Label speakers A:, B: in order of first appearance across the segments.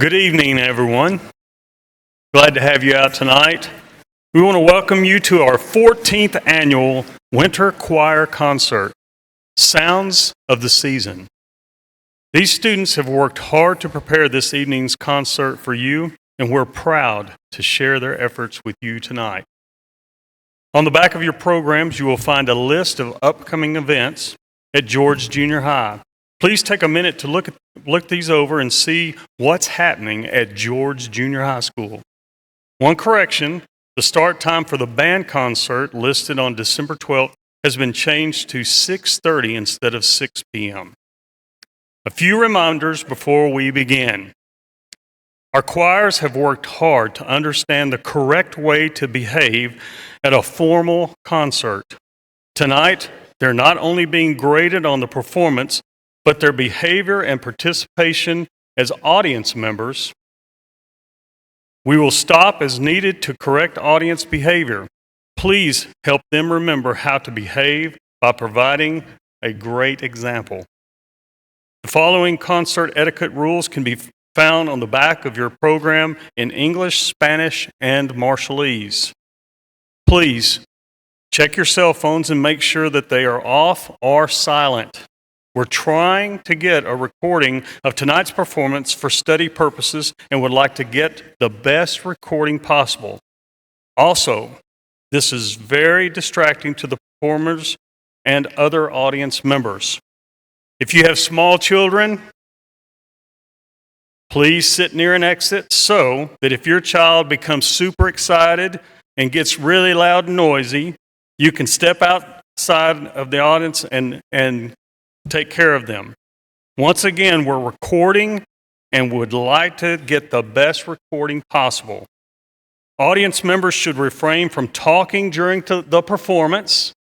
A: Good evening, everyone. Glad to have you out tonight. We want to welcome you to our 14th annual Winter Choir Concert, Sounds of the Season. These students have worked hard to prepare this evening's concert for you, and we're proud to share their efforts with you tonight. On the back of your programs, you will find a list of upcoming events at George Junior High. Please take a minute to look these over and see what's happening at George Junior High School. One correction, the start time for the band concert listed on December 12th has been changed to 6:30 instead of 6 p.m. A few reminders before we begin. Our choirs have worked hard to understand the correct way to behave at a formal concert. Tonight, they're not only being graded on the performance, but their behavior and participation as audience members. We will stop as needed to correct audience behavior. Please help them remember how to behave by providing a great example. The following concert etiquette rules can be found on the back of your program in English, Spanish, and Marshallese. Please check your cell phones and make sure that they are off or silent. We're trying to get a recording of tonight's performance for study purposes and would like to get the best recording possible. Also, this is very distracting to the performers and other audience members. If you have small children, please sit near an exit so that if your child becomes super excited and gets really loud and noisy, you can step outside of the audience and take care of them. Once again, we're recording and would like to get the best recording possible. Audience members should refrain from talking during the performance.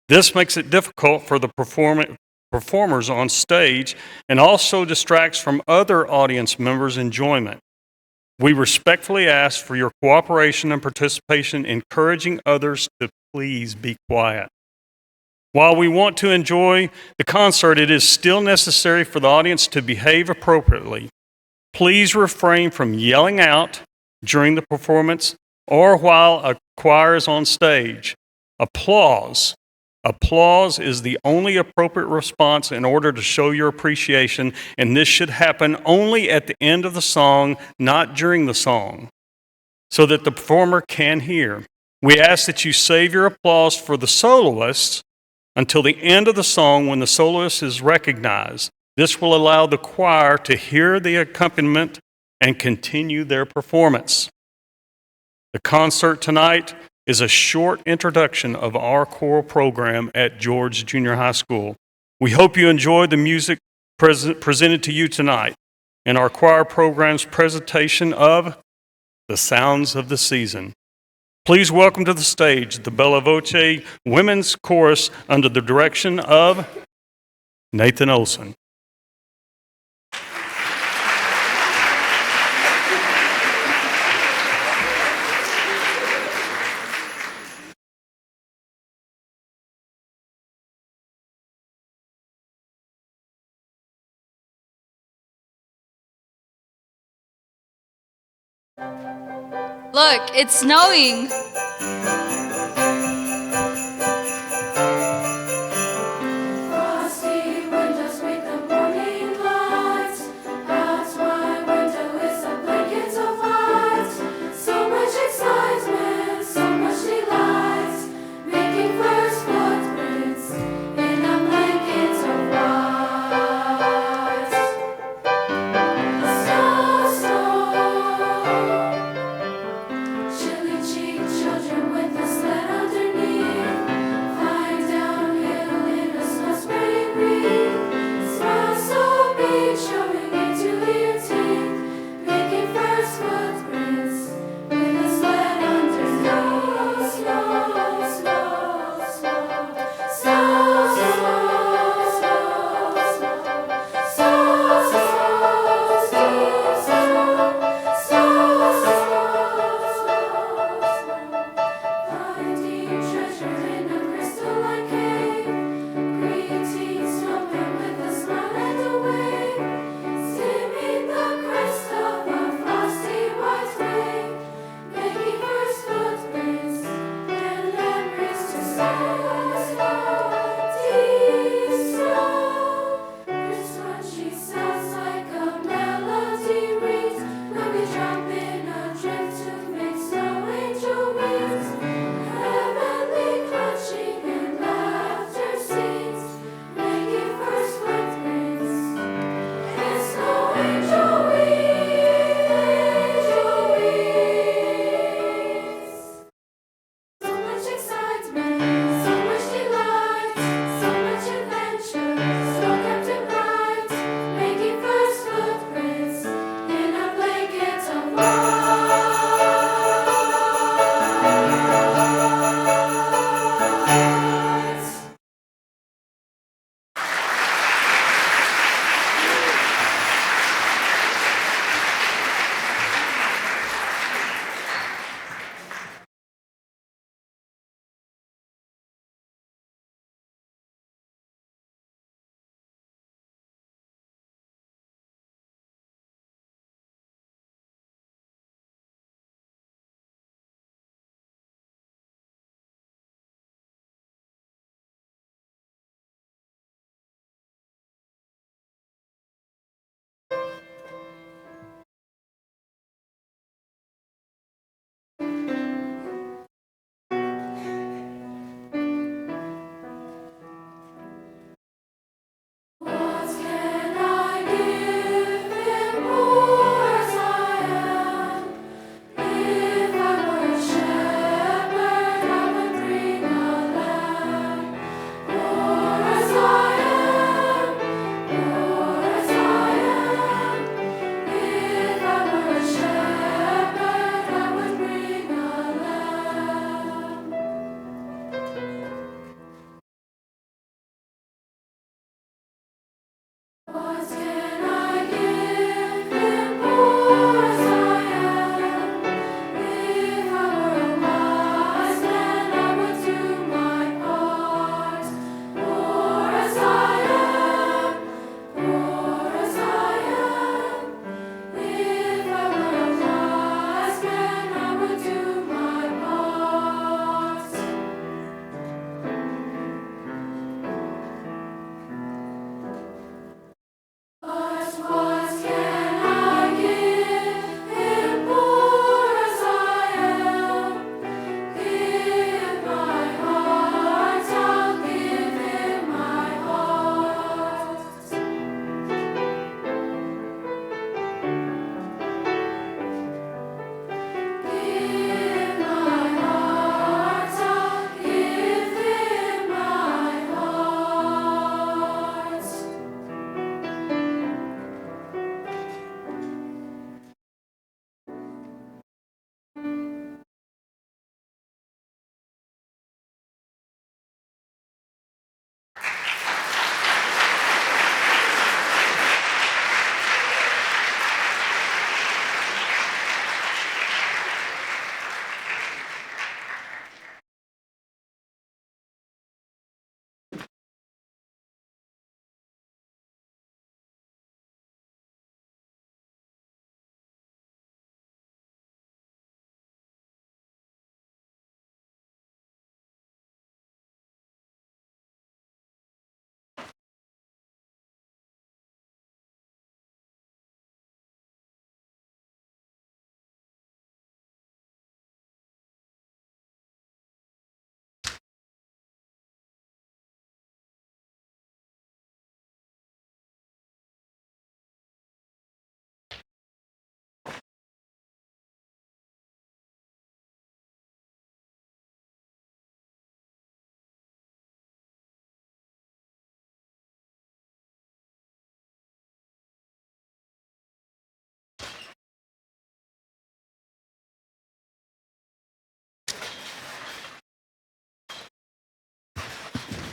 A: This makes it difficult for the performers on stage and also distracts from other audience members' enjoyment. We respectfully ask for your cooperation and participation, encouraging others to please be quiet. While we want to enjoy the concert, it is still necessary for the audience to behave appropriately. Please refrain from yelling out during the performance or while a choir is on stage. Applause is the only appropriate response in order to show your appreciation, and this should happen only at the end of the song, not during the song, so that the performer can hear. We ask that you save your applause for the soloists until the end of the song when the soloist is recognized. This will allow the choir to hear the accompaniment and continue their performance. The concert tonight is a short introduction of our choral program at George Junior High School. We hope you enjoyed the music presented to you tonight and our choir program's presentation of the Sounds of the Season. Please welcome to the stage the Bella Voce Women's Chorus under the direction of Nathan Olson.
B: Look, it's snowing.
C: Children with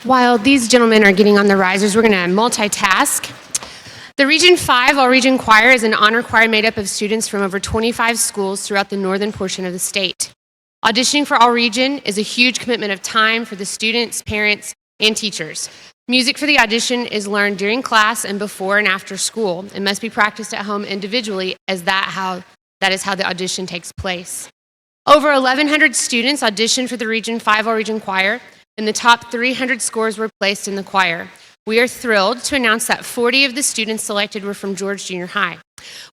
C: While these gentlemen are getting on the risers, we're going to multitask. The Region 5 All-Region Choir is an honor choir made up of students from over 25 schools throughout the northern portion of the state. Auditioning for All-Region is a huge commitment of time for the students, parents, and teachers. Music for the audition is learned during class and before and after school and must be practiced at home individually, as that is how the audition takes place. Over 1,100 students auditioned for the Region 5 All-Region Choir, and the top 300 scores were placed in the choir. We are thrilled to announce that 40 of the students selected were from George Junior High.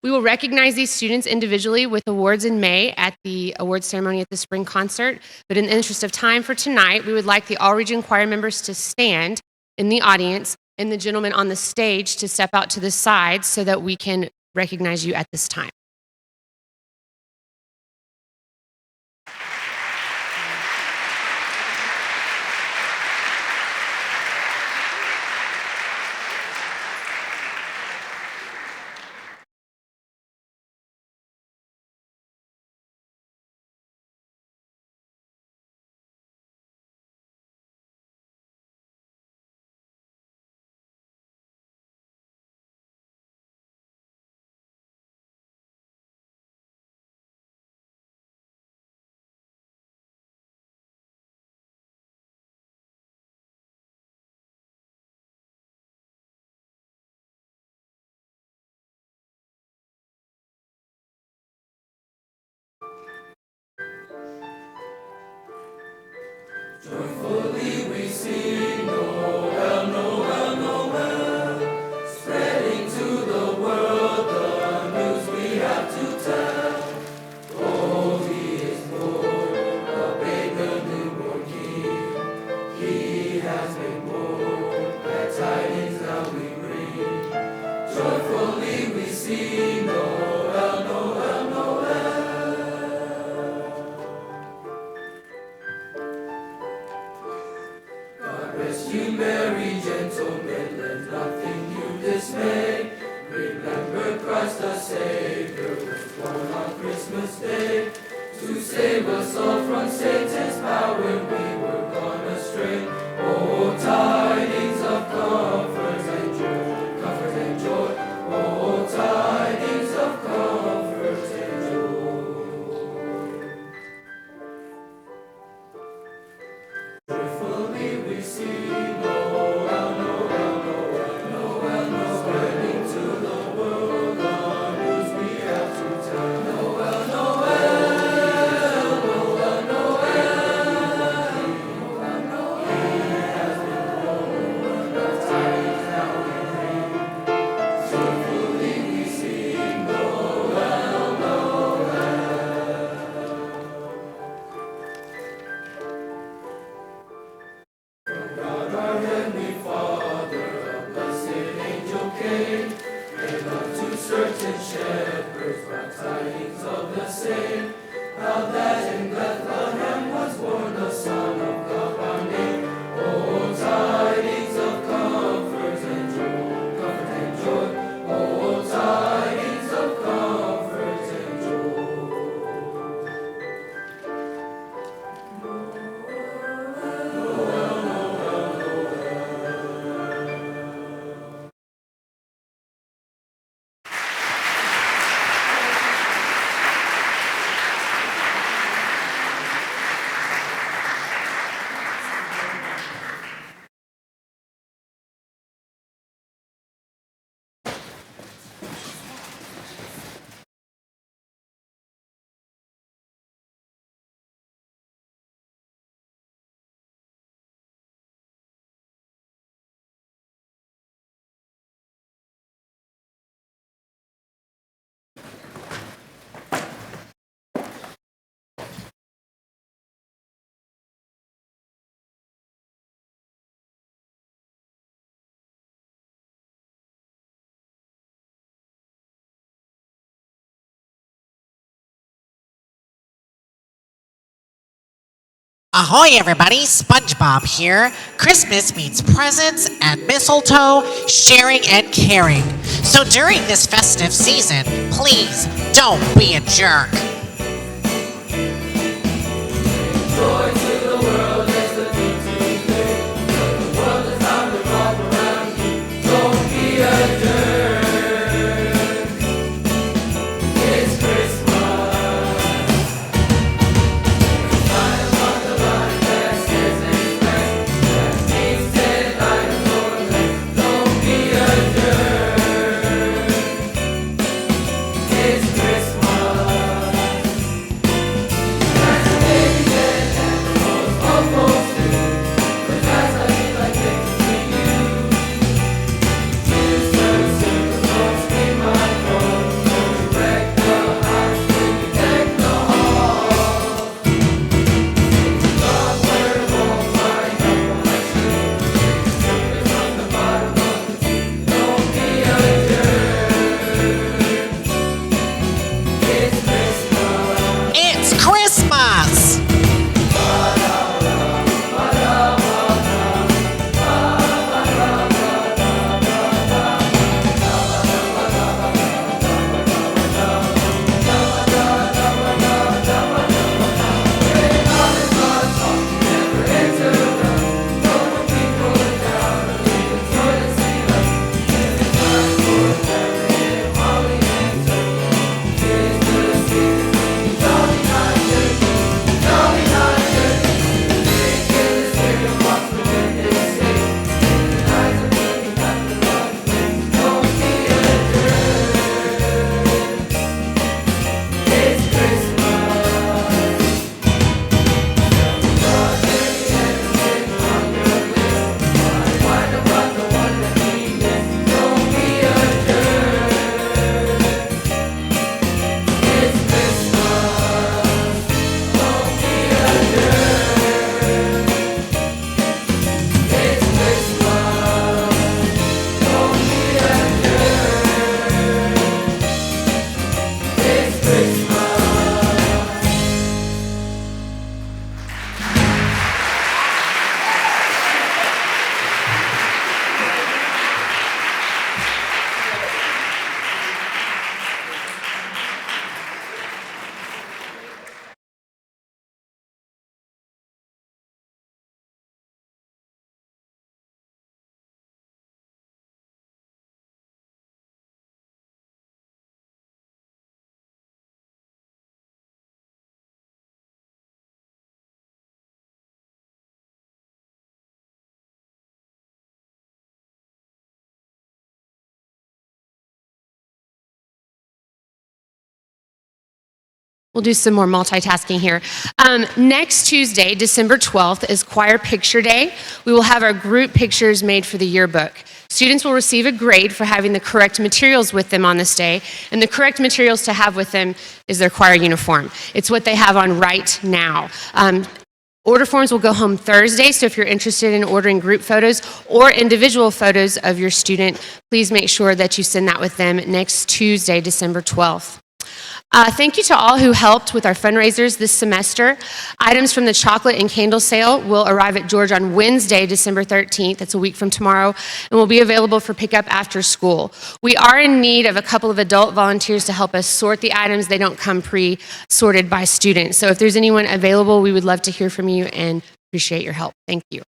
C: We will recognize these students individually with awards in May at the awards ceremony at the spring concert, but in the interest of time for tonight, we would like the All-Region Choir members to stand in the audience and the gentlemen on the stage to step out to the side so that we can recognize you at this time.
D: Ahoy, everybody! SpongeBob here. Christmas means presents and mistletoe, sharing and caring. So during this festive season, please don't be a jerk.
C: We'll do some more multitasking here. Next Tuesday, December 12th, is Choir Picture Day. We will have our group pictures made for the yearbook. Students will receive a grade for having the correct materials with them on this day, and the correct materials to have with them is their choir uniform. It's what they have on right now. Order forms will go home Thursday, so if you're interested in ordering group photos or individual photos of your student, please make sure that you send that with them next Tuesday, December 12th. Thank you to all who helped with our fundraisers this semester. Items from the chocolate and candle sale will arrive at George on Wednesday, December 13th. That's a week from tomorrow, and will be available for pickup after school. We are in need of a couple of adult volunteers to help us sort the items. They don't come pre-sorted by students. So if there's anyone available, we would love to hear from you and appreciate your help. Thank you.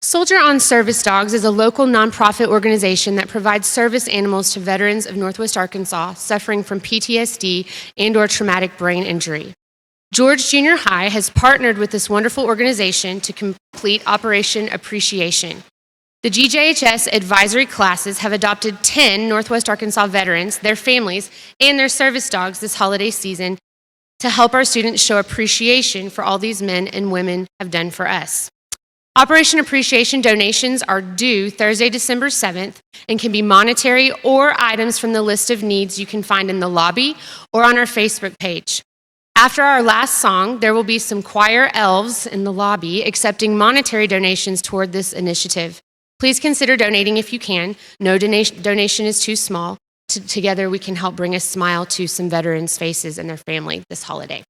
C: Soldier on Service Dogs is a local nonprofit organization that provides service animals to veterans of Northwest Arkansas suffering from PTSD and/or traumatic brain injury. George Junior High has partnered with this wonderful organization to complete Operation Appreciation. The GJHS advisory classes have adopted 10 Northwest Arkansas veterans, their families, and their service dogs this holiday season to help our students show appreciation for all these men and women have done for us. Operation Appreciation donations are due Thursday, December 7th, and can be monetary or items from the list of needs you can find in the lobby or on our Facebook page. After our last song, there will be some choir elves in the lobby accepting monetary donations toward this initiative. Please consider donating if you can. No donation is too small. Together, we can help bring a smile to some veterans' faces and their family this holiday.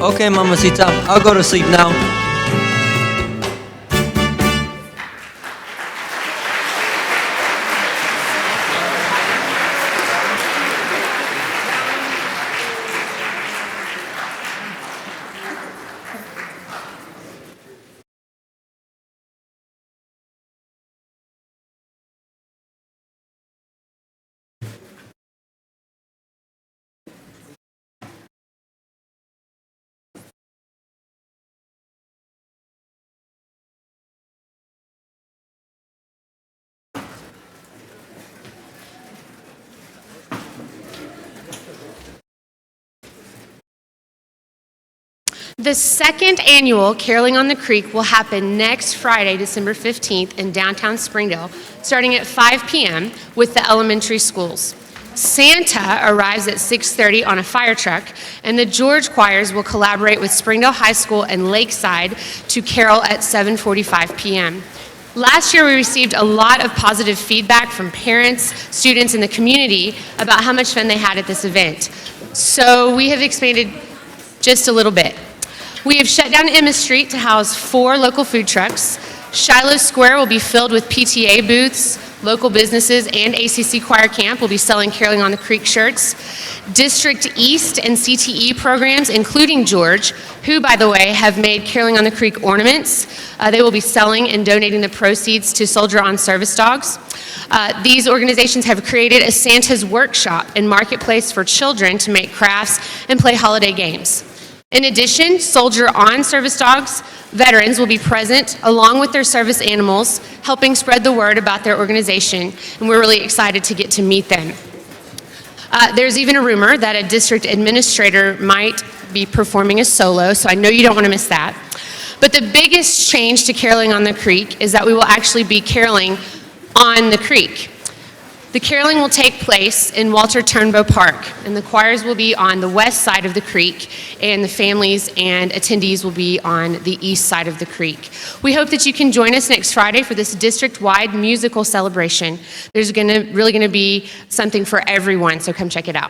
E: Okay, Mamacita, I'll go to sleep now.
C: The second annual Caroling on the Creek will happen next Friday, December 15th in downtown Springdale, starting at 5 p.m. with the elementary schools. Santa arrives at 6:30 on a fire truck, and the George choirs will collaborate with Springdale High School and Lakeside to carol at 7:45 p.m. Last year, we received a lot of positive feedback from parents, students, and the community about how much fun they had at this event. So we have expanded just a little bit. We have shut down Emma Street to house 4 local food trucks. Shiloh Square will be filled with PTA booths. Local businesses and ACC Choir Camp will be selling Caroling on the Creek shirts. District East and CTE programs, including George, who, by the way, have made Caroling on the Creek ornaments. They will be selling and donating the proceeds to Soldier on Service Dogs. These organizations have created a Santa's Workshop and marketplace for children to make crafts and play holiday games. In addition, Soldier on Service Dogs veterans will be present along with their service animals, helping spread the word about their organization, and we're really excited to get to meet them. There's even a rumor that a district administrator might be performing a solo, so I know you don't want to miss that. But the biggest change to Caroling on the Creek is that we will actually be caroling on the creek. The caroling will take place in Walter Turnbow Park, and the choirs will be on the west side of the creek, and the families and attendees will be on the east side of the creek. We hope that you can join us next Friday for this district-wide musical celebration. There's really going to be something for everyone, so come check it out.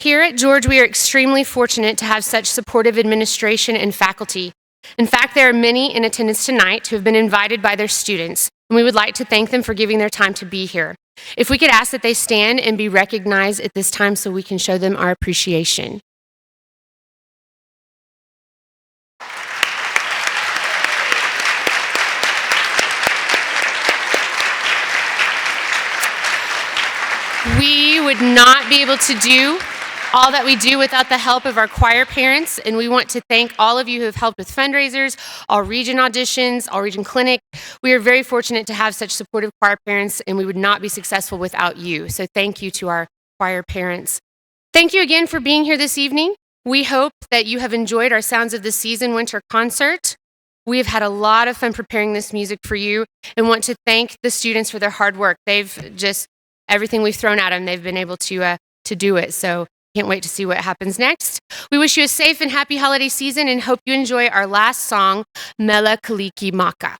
C: Here at George, we are extremely fortunate to have such supportive administration and faculty. In fact, there are many in attendance tonight who have been invited by their students, and we would like to thank them for giving their time to be here. If we could ask that they stand and be recognized at this time so we can show them our appreciation. We would not be able to do all that we do without the help of our choir parents, and we want to thank all of you who have helped with fundraisers, all region auditions, all region clinic. We are very fortunate to have such supportive choir parents, and we would not be successful without you. So thank you to our choir parents. Thank you again for being here this evening. We hope that you have enjoyed our Sounds of the Season winter concert. We have had a lot of fun preparing this music for you and want to thank the students for their hard work. They've just, everything we've thrown at them, they've been able to do it. So can't wait to see what happens next. We wish you a safe and happy holiday season and hope you enjoy our last song, Mele Kaliki Maka.